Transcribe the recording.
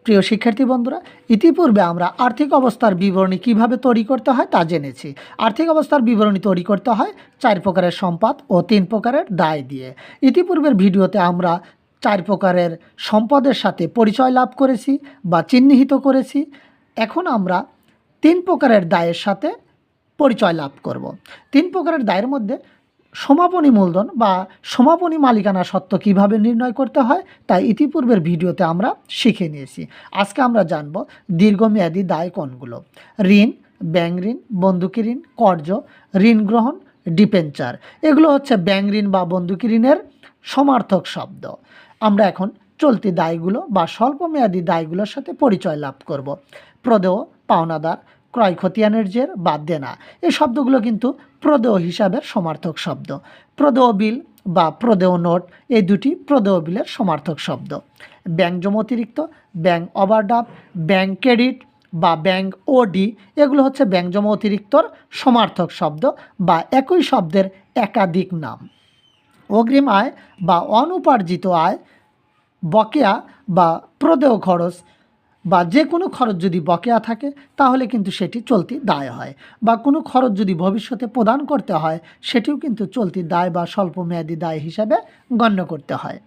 প্রিয় শিক্ষার্থী বন্ধুরা, ইতিপূর্বে আমরা আর্থিক অবস্থার বিবরণী কিভাবে তৈরি করতে হয় তা জেনেছি। আর্থিক অবস্থার বিবরণী তৈরি করতে হয় 4 প্রকারের সম্পদ ও 3 প্রকারের দায় দিয়ে। ইতিপূর্বের ভিডিওতে আমরা 4 প্রকারের সম্পদের সাথে পরিচয় লাভ করেছি বা চিহ্নিত করেছি। এখন আমরা 3 প্রকারের দায়ের সাথে পরিচয় লাভ করব। 3 প্রকারের দায়ের মধ্যে সমাপনী মূলধন বা সমাপনী মালিকানা সত্ত্ব কিভাবে নির্ণয় করতে হয় তা ইতিপূর্বের ভিডিওতে আমরা শিখে নিয়েছি। আজকে আমরা জানব দীর্ঘমেয়াদী দায় কোনগুলো। ঋণ, ব্যাংক ঋণ, বন্ধকি ঋণ, কর্জ, ঋণ গ্রহণ, ডিবেঞ্চার, এগুলো হচ্ছে ব্যাংক ঋণ বা বন্ধকি ঋণের সমার্থক শব্দ। আমরা এখন চলতি দায়গুলো বা স্বল্পমেয়াদী দায়গুলোর সাথে পরিচয় লাভ করব। প্রদেয়, পাওনাদার, ক্রয় খতিয়ানের জের বা দেনা, এই শব্দগুলো কিন্তু প্রদেয় হিসাবের সমার্থক শব্দ। প্রদেয় বিল বা প্রদেয় নোট, এই দুটি প্রদেয় বিলের সমার্থক শব্দ। ব্যাংক জমা অতিরিক্ত, ব্যাংক ওভারড্রাফট, ব্যাংক ক্রেডিট বা ব্যাংক ওডি, এগুলো হচ্ছে ব্যাংক জমা অতিরিক্তর সমার্থক শব্দ বা একই শব্দের একাধিক নাম। অগ্রিম আয় বা অনুপার্জিত আয়, বকেয়া বা প্রদেয় খরচ বা যে কোনো খরচ যদি বকেয়া থাকে তাহলে কিন্তু সেটি চলতি দায় হয়, বা কোনো খরচ যদি ভবিষ্যতে প্রদান করতে হয় সেটিও কিন্তু চলতি দায় বা স্বল্পমেয়াদী দায় হিসাবে গণ্য করতে হয়।